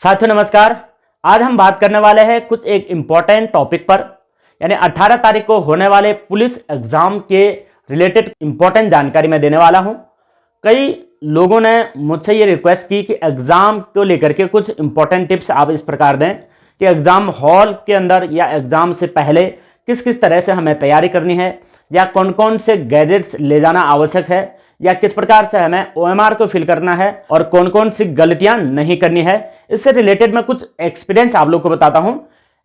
साथियों नमस्कार। आज हम बात करने वाले हैं कुछ एक इम्पॉर्टेंट टॉपिक पर, यानी 18 तारीख को होने वाले पुलिस एग्जाम के रिलेटेड इम्पॉर्टेंट जानकारी मैं देने वाला हूं। कई लोगों ने मुझसे ये रिक्वेस्ट की कि एग्जाम को लेकर के कुछ इम्पॉर्टेंट टिप्स आप इस प्रकार दें कि एग्जाम हॉल के अंदर या एग्जाम से पहले किस किस तरह से हमें तैयारी करनी है, या कौन कौन से गैजेट्स ले जाना आवश्यक है, या किस प्रकार से हमें OMR को फिल करना है और कौन कौन सी गलतियां नहीं करनी है। इससे रिलेटेड मैं कुछ एक्सपीरियंस आप लोग को बताता हूं।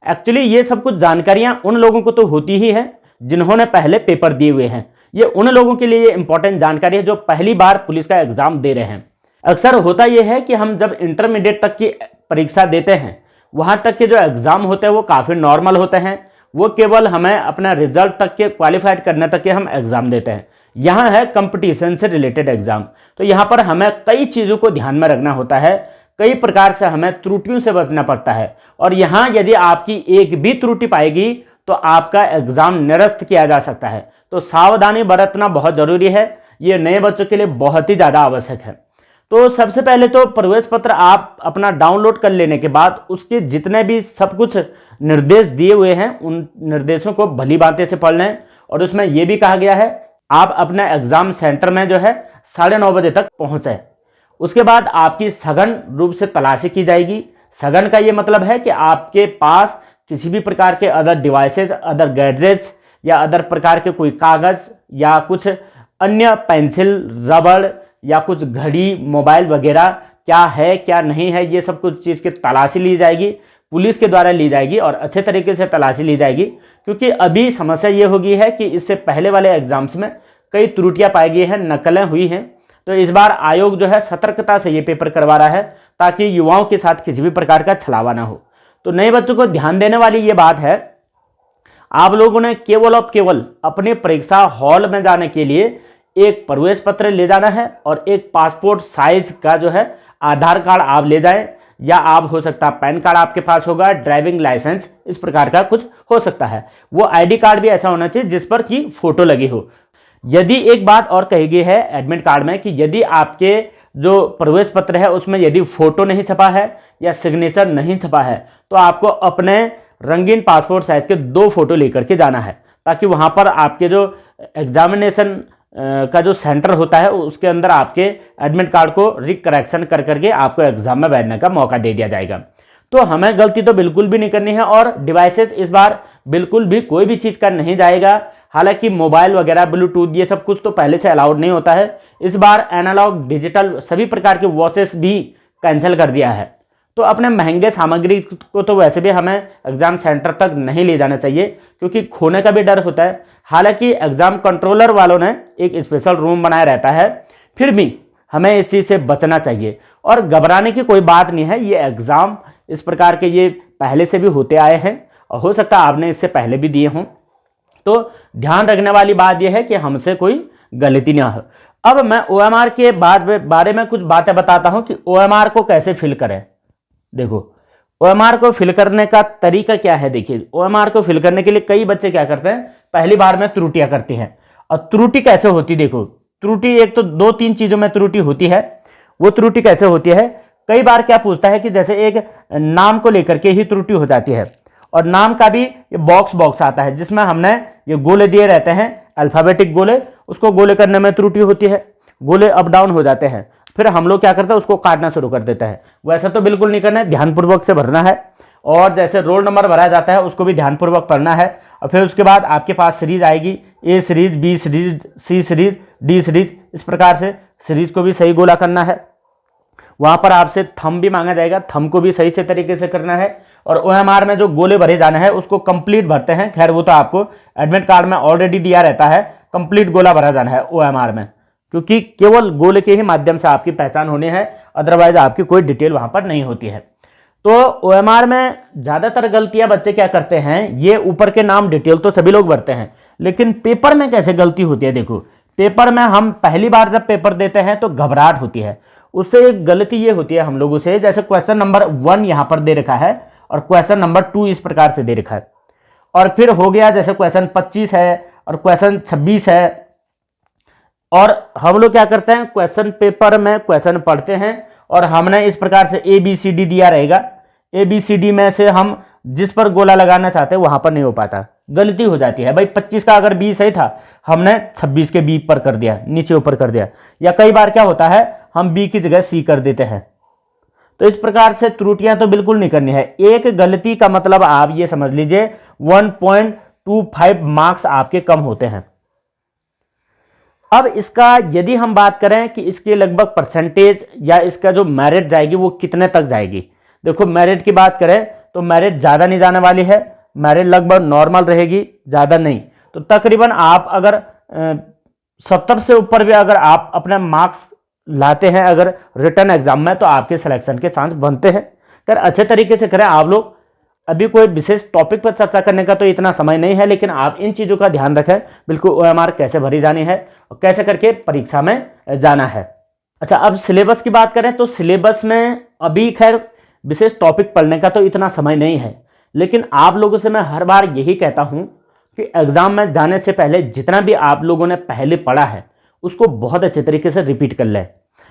एक्चुअली ये सब कुछ जानकारियां उन लोगों को तो होती ही है जिन्होंने पहले पेपर दिए हुए हैं। ये उन लोगों के लिए इंपॉर्टेंट जानकारी है जो पहली बार पुलिस का एग्जाम दे रहे हैं। अक्सर होता यह है कि हम जब इंटरमीडिएट तक की परीक्षा देते हैं, वहां तक के जो एग्जाम होते हैं वो काफ़ी नॉर्मल होते हैं। वो केवल हमें अपना रिजल्ट तक के क्वालिफाइड करने तक के हम एग्जाम देते हैं। यहाँ है कंपटीशन से रिलेटेड एग्जाम, तो यहाँ पर हमें कई चीज़ों को ध्यान में रखना होता है, कई प्रकार से हमें त्रुटियों से बचना पड़ता है। और यहाँ यदि आपकी एक भी त्रुटि पाएगी तो आपका एग्जाम निरस्त किया जा सकता है। तो सावधानी बरतना बहुत जरूरी है, ये नए बच्चों के लिए बहुत ही ज़्यादा आवश्यक है। तो सबसे पहले तो प्रवेश पत्र आप अपना डाउनलोड कर लेने के बाद उसके जितने भी सब कुछ निर्देश दिए हुए हैं उन निर्देशों को भली भांति से पढ़ लें। और उसमें यह भी कहा गया है आप अपने एग्जाम सेंटर में जो है 9:30 बजे तक पहुंचे। उसके बाद आपकी सघन रूप से तलाशी की जाएगी। सघन का ये मतलब है कि आपके पास किसी भी प्रकार के अदर डिवाइसेस, अदर गैजेट्स या अदर प्रकार के कोई कागज़ या कुछ अन्य पेंसिल, रबड़ या कुछ घड़ी, मोबाइल वगैरह क्या है क्या नहीं है, ये सब कुछ चीज़ की तलाशी ली जाएगी, पुलिस के द्वारा ली जाएगी और अच्छे तरीके से तलाशी ली जाएगी। क्योंकि अभी समस्या ये हो गई है कि इससे पहले वाले एग्जाम्स में कई त्रुटियां पाई गई हैं, नकलें हुई हैं। तो इस बार आयोग जो है सतर्कता से ये पेपर करवा रहा है ताकि युवाओं के साथ किसी भी प्रकार का छलावा ना हो। तो नए बच्चों को ध्यान देने वाली ये बात है, आप लोगों ने केवल और केवल अपने परीक्षा हॉल में जाने के लिए एक प्रवेश पत्र ले जाना है और एक पासपोर्ट साइज का जो है आधार कार्ड आप ले जाएं, या आप हो सकता है पैन कार्ड आपके पास होगा, ड्राइविंग लाइसेंस, इस प्रकार का कुछ हो सकता है। वो आईडी कार्ड भी ऐसा होना चाहिए जिस पर की फोटो लगी हो। यदि एक बात और कही गई है एडमिट कार्ड में कि यदि आपके जो प्रवेश पत्र है उसमें यदि फोटो नहीं छपा है या सिग्नेचर नहीं छपा है तो आपको अपने रंगीन पासपोर्ट साइज के 2 फोटो लेकर के जाना है, ताकि वहां पर आपके जो एग्जामिनेशन का जो सेंटर होता है उसके अंदर आपके एडमिट कार्ड को रिकरेक्शन कर करके आपको एग्जाम में बैठने का मौका दे दिया जाएगा। तो हमें गलती तो बिल्कुल भी नहीं करनी है और डिवाइसेस इस बार बिल्कुल भी कोई भी चीज़ का नहीं जाएगा। हालांकि मोबाइल वगैरह, ब्लूटूथ, ये सब कुछ तो पहले से अलाउड नहीं होता है। इस बार एनालॉग, डिजिटल सभी प्रकार के वॉचेस भी कैंसिल कर दिया है। तो अपने महंगे सामग्री को तो वैसे भी हमें एग्जाम सेंटर तक नहीं ले जाना चाहिए क्योंकि खोने का भी डर होता है। हालांकि एग्जाम कंट्रोलर वालों ने एक स्पेशल रूम बनाया रहता है, फिर भी हमें इस चीज़ से बचना चाहिए और घबराने की कोई बात नहीं है। ये एग्ज़ाम इस प्रकार के ये पहले से भी होते आए हैं और हो सकता है आपने इससे पहले भी दिए हों। तो ध्यान रखने वाली बात यह है कि हमसे कोई गलती ना हो। अब मैं OMR के बारे में कुछ बातें बताता हूं कि OMR को कैसे फिल करें। देखो, OMR को फिल करने का तरीका क्या है। देखिए, OMR को फिल करने के लिए कई बच्चे क्या करते हैं, पहली बार में त्रुटियां करते हैं। और त्रुटि कैसे होती, देखो, त्रुटि एक तो 2-3 चीजों में त्रुटि होती है। वो त्रुटि कैसे होती है, कई बार क्या पूछता है कि जैसे एक नाम को लेकर के ही त्रुटि हो जाती है और नाम का भी ये बॉक्स आता है जिसमें हमने ये गोले दिए रहते हैं, अल्फाबेटिक गोले, उसको गोले करने में त्रुटि होती है, गोले अप डाउन हो जाते हैं। फिर हम लोग क्या करते हैं, उसको काटना शुरू कर देते हैं। वैसा तो बिल्कुल नहीं करना है, ध्यानपूर्वक से भरना है। और जैसे रोल नंबर भरा जाता है उसको भी ध्यानपूर्वक पढ़ना है। और फिर उसके बाद आपके पास सीरीज आएगी, A series, B series, C series, D series, इस प्रकार से सीरीज को भी सही गोला करना है। वहां पर आपसे थंब भी मांगा जाएगा, थंब को भी सही से तरीके से करना है। और OMR में जो गोले भरे जाना है उसको कंप्लीट भरते हैं। खैर वो तो आपको एडमिट कार्ड में ऑलरेडी दिया रहता है, कंप्लीट गोला भरा जाना है OMR में, क्योंकि केवल गोले के ही माध्यम से आपकी पहचान होनी है, अदरवाइज आपकी कोई डिटेल वहां पर नहीं होती है। तो OMR में ज़्यादातर गलतियां बच्चे क्या करते हैं, ये ऊपर के नाम डिटेल तो सभी लोग भरते हैं, लेकिन पेपर में कैसे गलती होती है। देखो, पेपर में हम पहली बार जब पेपर देते हैं तो घबराहट होती है। उससे एक गलती ये होती है हम लोगों से, जैसे क्वेश्चन नंबर 1 यहाँ पर दे रखा है और क्वेश्चन नंबर 2 इस प्रकार से दे रखा है, और फिर हो गया जैसे क्वेश्चन 25 है और क्वेश्चन 26 है। और हम लोग क्या करते हैं, क्वेश्चन पेपर में क्वेश्चन पढ़ते हैं और हमने इस प्रकार से ABCD दिया रहेगा, ABCD में से हम जिस पर गोला लगाना चाहते हैं वहां पर नहीं हो पाता, गलती हो जाती है भाई। 25 का अगर B सही था, हमने 26 के B पर कर दिया, नीचे ऊपर कर दिया, या कई बार क्या होता है हम B की जगह C कर देते हैं। तो इस प्रकार से त्रुटियां तो बिल्कुल नहीं करनी है। एक गलती का मतलब आप ये समझ लीजिए 1.25 मार्क्स आपके कम होते हैं। अब इसका यदि हम बात करें कि इसके लगभग परसेंटेज या इसका जो मेरिट जाएगी वो कितने तक जाएगी, देखो मेरिट की बात करें तो मेरिट ज़्यादा नहीं जाने वाली है, मेरिट लगभग नॉर्मल रहेगी, ज़्यादा नहीं। तो तकरीबन आप अगर 70 से ऊपर भी अगर आप अपने मार्क्स लाते हैं अगर रिटर्न एग्जाम में, तो आपके सिलेक्शन के चांस बनते हैं। अगर अच्छे तरीके से करें आप लोग। अभी कोई विशेष टॉपिक पर चर्चा करने का तो इतना समय नहीं है, लेकिन आप इन चीज़ों का ध्यान रखें बिल्कुल, OMR कैसे भरी जानी है और कैसे करके परीक्षा में जाना है। अच्छा, अब सिलेबस की बात करें तो सिलेबस में अभी खैर विशेष टॉपिक पढ़ने का तो इतना समय नहीं है, लेकिन आप लोगों से मैं हर बार यही कहता हूं कि एग्जाम में जाने से पहले जितना भी आप लोगों ने पहले पढ़ा है उसको बहुत अच्छे तरीके से रिपीट कर लें।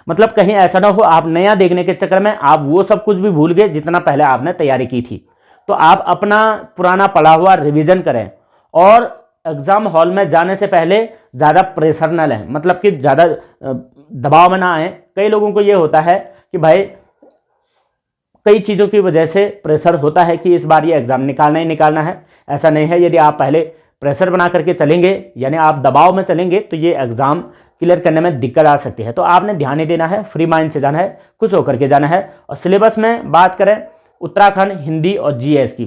मतलब कहीं ऐसा ना हो आप नया देखने के चक्कर में आप वो सब कुछ भी भूल गए जितना पहले आपने तैयारी की थी। तो आप अपना पुराना पढ़ा हुआ रिवीजन करें और एग्जाम हॉल में जाने से पहले ज़्यादा प्रेशर ना लें, मतलब कि ज़्यादा दबाव में ना आए। कई लोगों को ये होता है कि भाई कई चीज़ों की वजह से प्रेशर होता है कि इस बार ये एग्ज़ाम निकालना ही निकालना है। ऐसा नहीं है, यदि आप पहले प्रेशर बना करके चलेंगे यानी आप दबाव में चलेंगे तो ये एग्ज़ाम क्लियर करने में दिक्कत आ सकती है। तो आपने ध्यान नहीं देना है, फ्री माइंड से जाना है, खुश होकर के जाना है। और सिलेबस में बात करें उत्तराखंड, हिंदी और GS की,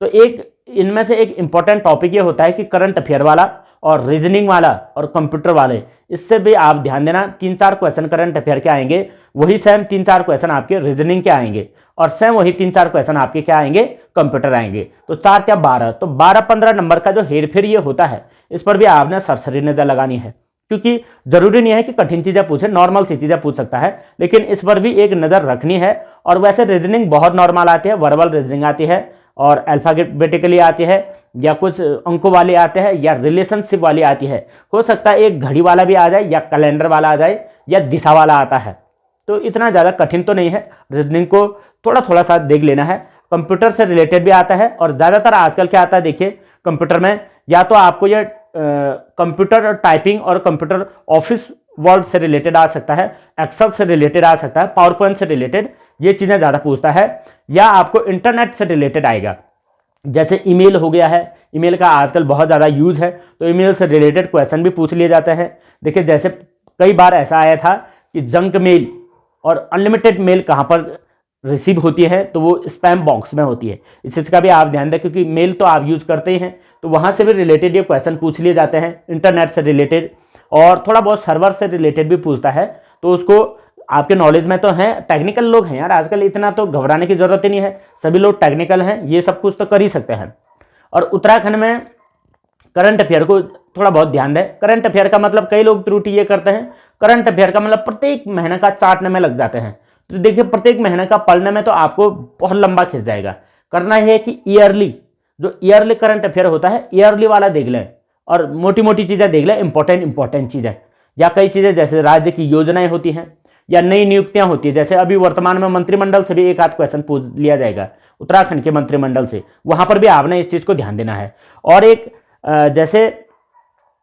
तो एक इनमें से एक इम्पॉर्टेंट टॉपिक ये होता है कि करंट अफेयर वाला और रीजनिंग वाला और कंप्यूटर वाले, इससे भी आप ध्यान देना। 3-4 क्वेश्चन करंट अफेयर के आएंगे, वही सेम 3-4 क्वेश्चन आपके रीजनिंग के आएंगे और सेम वही 3-4 क्वेश्चन आपके क्या आएंगे, कंप्यूटर आएंगे। तो 4 या 12, तो 12-15 नंबर का जो हेरफेर ये होता है इस पर भी आपने सरसरी नजर लगानी है, क्योंकि जरूरी नहीं है कि कठिन चीजें पूछे, नॉर्मल सी चीजें पूछ सकता है, लेकिन इस पर भी एक नजर रखनी है। और वैसे रीजनिंग बहुत नॉर्मल आती है, वर्बल रीजनिंग आती है और अल्फाबेटिकली आती है, या कुछ अंकों वाली आते हैं, या रिलेशनशिप वाली आती है। हो सकता है एक घड़ी वाला भी आ जाए, या कैलेंडर वाला आ जाए, या दिशा वाला आता है। तो इतना ज़्यादा कठिन तो नहीं है, रीजनिंग को थोड़ा थोड़ा सा देख लेना है। कंप्यूटर से रिलेटेड भी आता है और ज़्यादातर आजकल क्या आता है देखिए कंप्यूटर में, या तो आपको ये कंप्यूटर टाइपिंग और कंप्यूटर ऑफिस वर्ड से रिलेटेड आ सकता है, एक्सेल से रिलेटेड आ सकता है, पावर पॉइंट से रिलेटेड, ये चीज़ें ज़्यादा पूछता है, या आपको इंटरनेट से रिलेटेड आएगा। जैसे ईमेल हो गया है, ईमेल का आजकल बहुत ज़्यादा यूज है, तो ईमेल से रिलेटेड क्वेश्चन भी पूछ लिए जाते हैं। देखिए जैसे कई बार ऐसा आया था कि जंक मेल और अनलिमिटेड मेल कहाँ पर रिसीव होती है, तो वो स्पैम बॉक्स में होती है। इस चीज़ का भी आप ध्यान दें, क्योंकि मेल तो आप यूज करते ही हैं, तो वहाँ से भी रिलेटेड ये क्वेश्चन पूछ लिए जाते हैं, इंटरनेट से रिलेटेड, और थोड़ा बहुत सर्वर से रिलेटेड भी पूछता है। तो उसको आपके नॉलेज में तो हैं, टेक्निकल लोग हैं यार आजकल, इतना तो घबराने की जरूरत ही नहीं है, सभी लोग टेक्निकल हैं, ये सब कुछ तो कर ही सकते हैं। और उत्तराखंड में करंट अफेयर को थोड़ा बहुत ध्यान दें। करंट अफेयर का मतलब कई लोग त्रुटि ये करते हैं, करंट अफेयर का मतलब प्रत्येक महीने का चाटने में लग जाते हैं। तो देखिए प्रत्येक महीने का पढ़ने में तो आपको बहुत लंबा खिंच जाएगा। करना है कि ईयरली, जो ईयरली करंट अफेयर होता है ईयरली वाला देख लें, और मोटी मोटी चीज़ें देख लें, इंपॉर्टेंट चीज़ें, या कई चीज़ें जैसे राज्य की योजनाएं होती हैं या नई नियुक्तियां होती है। जैसे अभी वर्तमान में मंत्रिमंडल से भी एक आध क्वेश्चन पूछ लिया जाएगा, उत्तराखंड के मंत्रिमंडल से, वहां पर भी आपने इस चीज़ को ध्यान देना है। और एक जैसे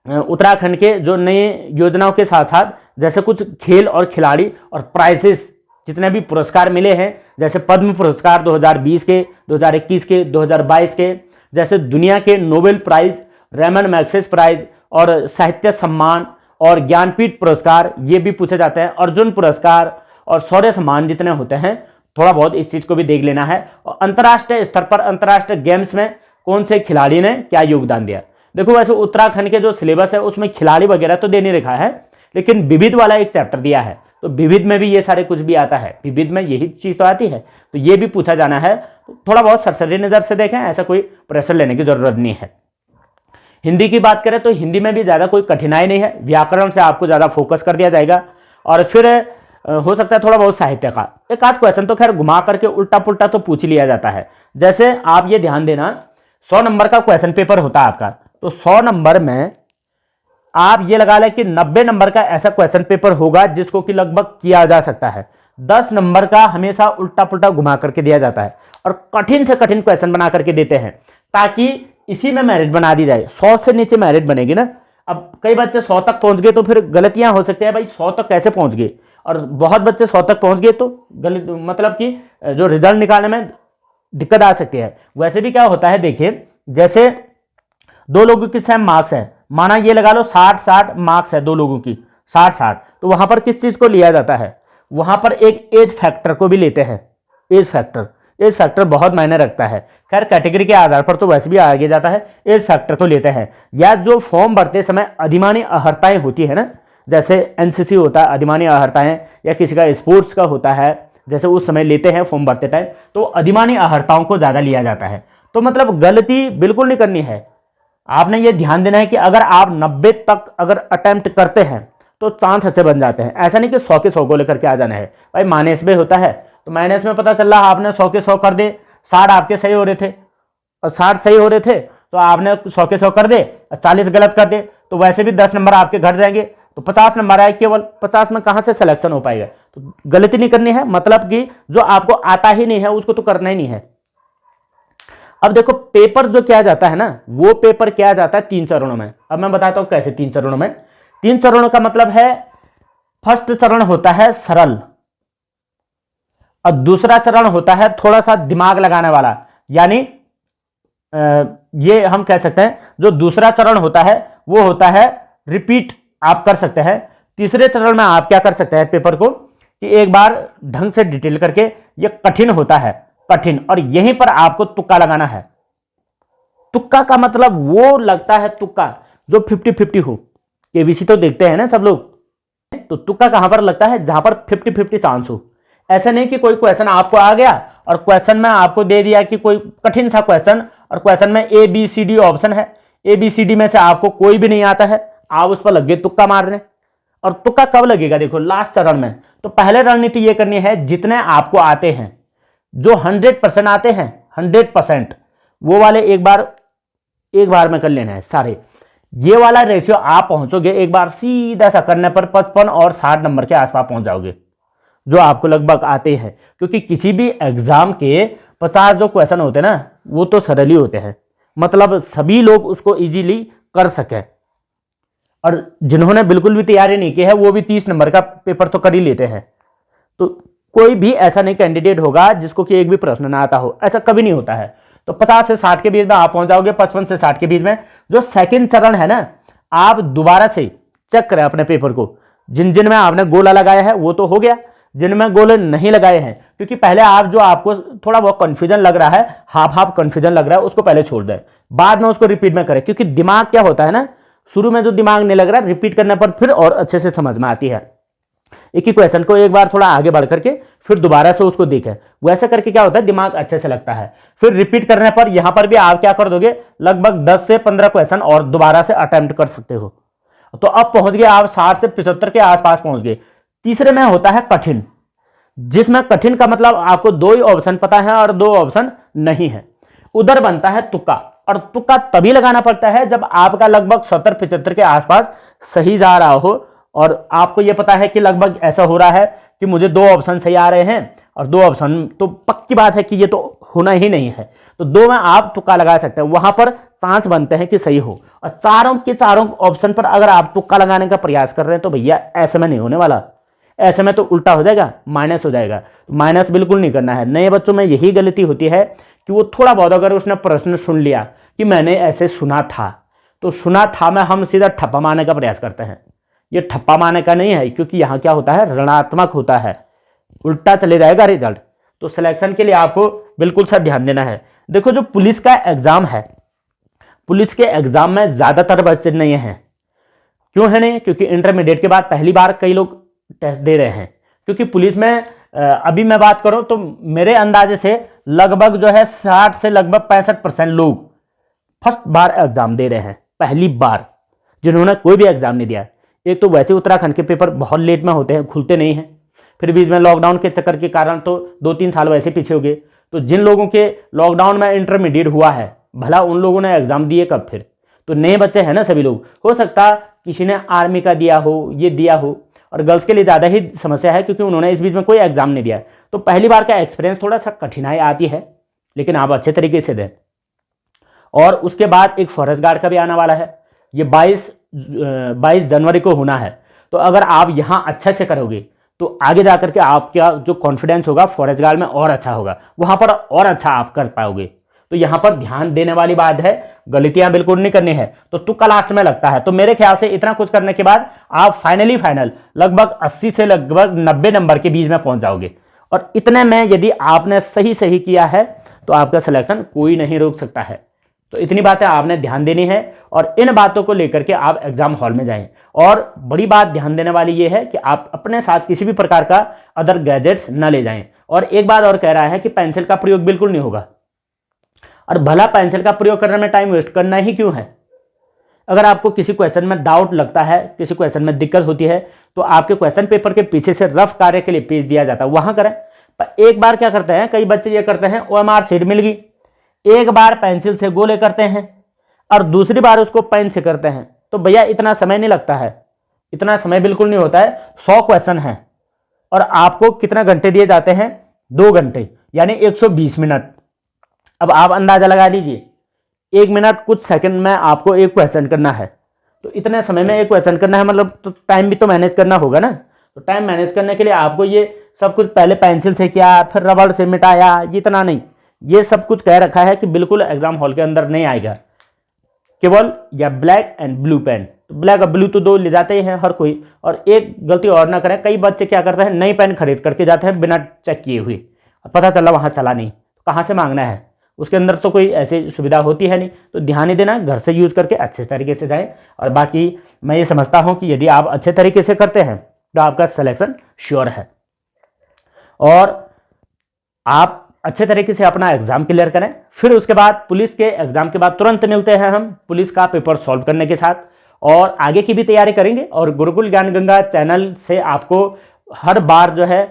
उत्तराखंड के जो नई योजनाओं के साथ साथ जैसे कुछ खेल और खिलाड़ी और प्राइजेस जितने भी पुरस्कार मिले हैं, जैसे पद्म पुरस्कार 2020 के, 2021 के, 2022 के, जैसे दुनिया के Nobel prize, Ramon Magsaysay prize और साहित्य सम्मान और ज्ञानपीठ पुरस्कार, ये भी पूछे जाते हैं। अर्जुन पुरस्कार और शौर्य सम्मान जितने होते हैं, थोड़ा बहुत इस चीज़ को भी देख लेना है। और अंतर्राष्ट्रीय स्तर पर अंतर्राष्ट्रीय गेम्स में कौन से खिलाड़ी ने क्या योगदान दिया। देखो वैसे उत्तराखंड के जो सिलेबस है उसमें खिलाड़ी वगैरह तो दे नहीं रखा है, लेकिन विविध वाला एक चैप्टर दिया है, तो विविध में भी ये सारे कुछ भी आता है, विविध में यही चीज़ तो आती है, तो ये भी पूछा जाना है। थोड़ा बहुत सरसरी नज़र से देखें, ऐसा कोई प्रेशर लेने की जरूरत नहीं है। हिंदी की बात करें तो हिंदी में भी ज़्यादा कोई कठिनाई नहीं है, व्याकरण से आपको ज़्यादा फोकस कर दिया जाएगा। और फिर हो सकता है थोड़ा बहुत साहित्य का एक आध क्वेश्चन तो खैर घुमा करके उल्टा पुल्टा तो पूछ लिया जाता है। जैसे आप ये ध्यान देना, 100 नंबर का क्वेश्चन पेपर होता है आपका, तो 100 नंबर में आप ये लगा लें कि 90 नंबर का ऐसा क्वेश्चन पेपर होगा जिसको कि लगभग किया जा सकता है। 10 नंबर का हमेशा उल्टा पुल्टा घुमा करके दिया जाता है और कठिन से कठिन क्वेश्चन बना करके देते हैं ताकि इसी में मेरिट बना दी जाए। 100 से नीचे मेरिट बनेगी ना। अब कई बच्चे 100 तक पहुंच गए तो फिर गलतियां हो सकती है, भाई 100 तक कैसे पहुंच गए, और बहुत बच्चे 100 तक पहुंच गए तो गलत, मतलब कि जो रिजल्ट निकालने में दिक्कत आ सकती है। वैसे भी क्या होता है, देखिए जैसे दो लोगों की सेम मार्क्स है, माना ये लगा लो 60-60 मार्क्स है दो लोगों की, 60-60, तो वहां पर किस चीज को लिया जाता है, वहां पर एक एज फैक्टर को भी लेते हैं। एज फैक्टर बहुत मायने रखता है। खैर कैटेगरी के आधार पर तो वैसे भी आगे जाता है, एज फैक्टर को लेते हैं। या जो फॉर्म भरते समय अधिमानी अहर्ताएं होती है ना, जैसे एनसीसी होता है अधिमानी अहर्ताएं, या किसी का स्पोर्ट्स का होता है, जैसे उस समय लेते हैं फॉर्म भरते टाइम, तो अधिमानी अहर्ताओं को ज्यादा लिया जाता है। तो मतलब गलती बिल्कुल नहीं करनी है। आपने ये ध्यान देना है कि अगर आप 90 तक अगर अटेम्प्ट करते हैं तो चांस अच्छे बन जाते हैं। ऐसा नहीं कि 100 के 100 को लेकर के आ जाना है। भाई माइनस में होता है तो माइनस में पता चल रहा आपने 100 के 100 कर दे, 60 आपके सही हो रहे थे और 60 सही हो रहे थे तो आपने 100 के 100 कर दे, 40 गलत कर दे, तो वैसे भी 10 नंबर आपके घट जाएंगे, तो 50 नंबर आए। केवल 50 में कहां से सिलेक्शन हो पाएगा। तो गलती नहीं करनी है, मतलब कि जो आपको आता ही नहीं है उसको तो करना ही नहीं है। अब देखो पेपर जो किया जाता है ना, वो पेपर किया जाता है 3 चरणों में। अब मैं बताता हूं कैसे 3 चरणों में। 3 चरणों का मतलब है, फर्स्ट चरण होता है सरल और दूसरा चरण होता है थोड़ा सा दिमाग लगाने वाला, यानी ये हम कह सकते हैं जो दूसरा चरण होता है वो होता है रिपीट आप कर सकते हैं। तीसरे चरण में आप क्या कर सकते हैं पेपर को कि एक बार ढंग से डिटेल करके, ये कठिन होता है, कठिन, और यहीं पर आपको तुक्का लगाना है। तुक्का का मतलब वो लगता है तुक्का जो 50-50 हो। केबीसी तो देखते हैं ना सब लोग, तो तुक्का कहां पर लगता है, जहां पर 50-50 चांस हो। ऐसा नहीं कि कोई क्वेश्चन आपको आ गया और क्वेश्चन में आपको दे दिया कि कोई कठिन सा क्वेश्चन, और क्वेश्चन में ABCD ऑप्शन है, ABCD में से आपको कोई भी नहीं आता है, आप उस पर लग गए तुक्का मारने। और तुक्का कब लगेगा, देखो लास्ट चरण में। तो पहले रणनीति ये करनी है, जितने आपको आते हैं, जो 100% आते हैं 100%, वो वाले एक बार में कर लेना है सारे। ये वाला रेशियो आप पहुंचोगे एक बार सीधा सा करने पर 55 और 60 नंबर के आसपास पहुंच जाओगे, जो आपको लगभग आते हैं। क्योंकि किसी भी एग्जाम के 50 जो क्वेश्चन होते हैं ना, वो तो सरल ही होते हैं, मतलब सभी लोग उसको इजीली कर सके। और जिन्होंने बिल्कुल भी तैयारी नहीं की है वो भी 30 नंबर का पेपर तो कर ही लेते हैं। तो कोई भी ऐसा नहीं कैंडिडेट होगा जिसको कि एक भी प्रश्न ना आता हो, ऐसा कभी नहीं होता है। तो 50 से 60 के बीच में आप पहुंच जाओगे, 55 से 60 के बीच में। जो सेकंड चरण है ना, आप दोबारा से चेक करें अपने पेपर को, जिन जिन में आपने गोला लगाया है वो तो हो गया, जिनमें गोले नहीं लगाए हैं, क्योंकि पहले आप जो आपको थोड़ा बहुत कंफ्यूजन लग रहा है, हाफ कंफ्यूजन लग रहा है, उसको पहले छोड़ दें, बाद में उसको रिपीट में करें। क्योंकि दिमाग क्या होता है ना, शुरू में जो दिमाग नहीं लग रहा है, रिपीट करने पर फिर और अच्छे से समझ में आती है। एक ही क्वेश्चन को एक बार थोड़ा आगे बढ़ करके फिर दोबारा से उसको देखें, वैसे करके क्या होता है दिमाग अच्छे से लगता है। फिर रिपीट करने पर यहां पर भी आप क्या कर दोगे, लगभग 10 से 15 क्वेश्चन और दोबारा से अटेम्प्ट कर सकते हो। तो अब पहुंच गए आप 60 से 75 के आसपास पहुंच गए। तीसरे में होता है कठिन, जिसमें कठिन का मतलब आपको 2 ही ऑप्शन पता है और 2 ऑप्शन नहीं है। उधर बनता है तुक्का, और तुक्का तभी लगाना पड़ता है जब आपका लगभग 70-75 के आसपास सही जा रहा हो, और आपको यह पता है कि लगभग ऐसा हो रहा है कि मुझे 2 ऑप्शन सही आ रहे हैं, और 2 ऑप्शन तो पक्की बात है कि ये तो होना ही नहीं है, तो 2 में आप तुक्का लगा सकते हैं, वहां पर चांस बनते हैं कि सही हो। और चारों के चारों ऑप्शन पर अगर आप तुक्का लगाने का प्रयास कर रहे हैं तो भैया ऐसे में नहीं होने वाला, ऐसे में तो उल्टा हो जाएगा, माइनस हो जाएगा। माइनस बिल्कुल नहीं करना है। नए बच्चों में यही गलती होती है कि वो थोड़ा बहुत अगर उसने प्रश्न सुन लिया कि मैंने ऐसे सुना था, तो सुना था में हम सीधा ठप्पा मारने का प्रयास करते हैं। ये ठप्पा मारने का नहीं है, क्योंकि यहाँ क्या होता है, ऋणात्मक होता है, उल्टा चले जाएगा रिजल्ट। तो सिलेक्शन के लिए आपको बिल्कुल सा ध्यान देना है। देखो जो पुलिस का एग्जाम है, पुलिस के एग्जाम में ज्यादातर बच्चे नहीं हैं। क्यों है नहीं, क्योंकि इंटरमीडिएट के बाद पहली बार कई लोग टेस्ट दे रहे हैं। क्योंकि पुलिस में अभी मैं बात करूं तो मेरे अंदाजे से लगभग जो है 60 से लगभग 65% लोग फर्स्ट बार एग्जाम दे रहे हैं, पहली बार, जिन्होंने कोई भी एग्जाम नहीं दिया। एक तो वैसे उत्तराखंड के पेपर बहुत लेट में होते हैं, खुलते नहीं हैं, फिर बीच में लॉकडाउन के चक्कर के कारण तो 2-3 साल वैसे पीछे हो गए। तो जिन लोगों के लॉकडाउन में इंटरमीडिएट हुआ है, भला उन लोगों ने एग्जाम दिए कब फिर। तो नए बच्चे हैं ना सभी लोग, हो सकता किसी ने आर्मी का दिया हो, ये दिया हो, और गर्ल्स के लिए ज़्यादा ही समस्या है क्योंकि उन्होंने इस बीच में कोई एग्जाम नहीं दिया है। तो पहली बार का एक्सपीरियंस थोड़ा सा कठिनाई आती है, लेकिन आप अच्छे तरीके से दें। और उसके बाद एक फॉरेस्ट गार्ड का भी आने वाला है, ये 22 जनवरी को होना है। तो अगर आप यहाँ अच्छे से करोगे तो आगे जाकर के आपका जो कॉन्फिडेंस होगा फॉरेस्ट गार्ड में और अच्छा होगा, वहाँ पर और अच्छा आप कर पाओगे। तो यहाँ पर ध्यान देने वाली बात है, गलतियां बिल्कुल नहीं करनी है। तो तुक्का लास्ट में लगता है। तो मेरे ख्याल से इतना कुछ करने के बाद आप फाइनल लगभग 80 से लगभग 90 नंबर के बीच में पहुंच जाओगे। और इतने में यदि आपने सही किया है तो आपका सिलेक्शन कोई नहीं रोक सकता है। तो इतनी बातें आपने ध्यान देनी है और इन बातों को लेकर के आप एग्जाम हॉल में जाएं। और बड़ी बात ध्यान देने वाली ये है कि आप अपने साथ किसी भी प्रकार का अदर गैजेट्स न ले जाएं। और एक बात और कह रहा है कि पेंसिल का प्रयोग बिल्कुल नहीं होगा। और भला पेंसिल का प्रयोग करने में टाइम वेस्ट करना ही क्यों है? अगर आपको किसी क्वेश्चन में डाउट लगता है, किसी क्वेश्चन में दिक्कत होती है, तो आपके क्वेश्चन पेपर के पीछे से रफ कार्य के लिए पेज दिया जाता है, वहां करें। पर एक बार क्या करते हैं कई बच्चे, ये करते हैं OMR शीट मिल गई, एक बार पेंसिल से गोले करते हैं और दूसरी बार उसको पेन से करते हैं। तो भैया इतना समय नहीं लगता है, इतना समय बिल्कुल नहीं होता है। 100 क्वेश्चन है और आपको कितना घंटे दिए जाते हैं? 2 घंटे, यानी 120 मिनट। अब आप अंदाजा लगा लीजिए, 1 मिनट कुछ सेकंड में आपको एक क्वेश्चन करना है। तो इतने समय में एक क्वेश्चन करना है, मतलब तो टाइम भी तो मैनेज करना होगा ना। तो टाइम मैनेज करने के लिए आपको ये सब कुछ पहले पेंसिल से किया, फिर रबड़ से मिटाया, इतना नहीं। ये सब कुछ कह रखा है कि बिल्कुल एग्जाम हॉल के अंदर नहीं आएगा, केवल या ब्लैक एंड ब्लू पेन। तो ब्लैक और ब्लू तो 2 ले जाते ही हैं हर कोई। और एक गलती और ना करें, कई बच्चे क्या करते हैं, नई पेन खरीद करके जाते हैं बिना चेक किए हुए, पता चला वहां चला नहीं, तो कहाँ से मांगना है? उसके अंदर तो कोई ऐसी सुविधा होती है नहीं। तो ध्यान ही देना, घर से यूज करके अच्छे तरीके से जाएं। और बाकी मैं ये समझता हूं कि यदि आप अच्छे तरीके से करते हैं तो आपका सिलेक्शन श्योर है। और आप अच्छे तरीके से अपना एग्जाम क्लियर करें। फिर उसके बाद पुलिस के एग्जाम के बाद तुरंत मिलते हैं हम पुलिस का पेपर सॉल्व करने के साथ, और आगे की भी तैयारी करेंगे। और गुरुकुल ज्ञान गंगा चैनल से आपको हर बार जो है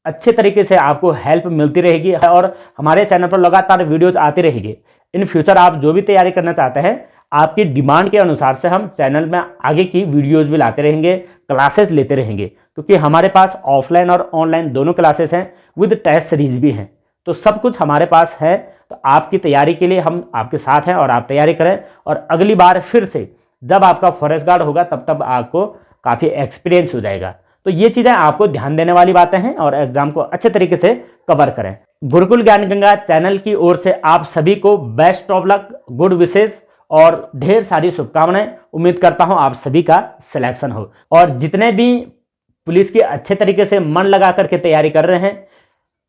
अच्छे तरीके से आपको हेल्प मिलती रहेगी और हमारे चैनल पर लगातार वीडियोज आती रहेगी। इन फ्यूचर आप जो भी तैयारी करना चाहते हैं, आपकी डिमांड के अनुसार से हम चैनल में आगे की वीडियोज भी लाते रहेंगे, क्लासेस लेते रहेंगे, क्योंकि हमारे पास ऑफलाइन और ऑनलाइन दोनों क्लासेस हैं, विद टेस्ट सीरीज भी हैं। तो सब कुछ हमारे पास है। तो आपकी तैयारी के लिए हम आपके साथ हैं और आप तैयारी करें। और अगली बार फिर से जब आपका फॉरेस्ट गार्ड होगा तब आपको काफ़ी एक्सपीरियंस हो जाएगा। तो ये चीज़ें आपको ध्यान देने वाली बातें हैं और एग्जाम को अच्छे तरीके से कवर करें। गुरुकुल ज्ञान गंगा चैनल की ओर से आप सभी को बेस्ट ऑफ लक, गुड विशेष और ढेर सारी शुभकामनाएं। उम्मीद करता हूं आप सभी का सिलेक्शन हो। और जितने भी पुलिस की अच्छे तरीके से मन लगा करके तैयारी कर रहे हैं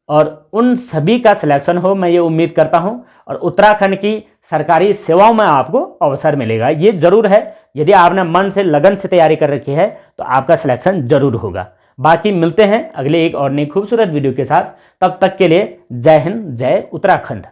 और उन सभी का सिलेक्शन हो, मैं ये उम्मीद करता हूं। और उत्तराखंड की सरकारी सेवाओं में आपको अवसर मिलेगा, ये जरूर है। यदि आपने मन से लगन से तैयारी कर रखी है तो आपका सिलेक्शन जरूर होगा। बाकी मिलते हैं अगले एक और नई खूबसूरत वीडियो के साथ। तब तक के लिए जय हिंद, जय उत्तराखंड।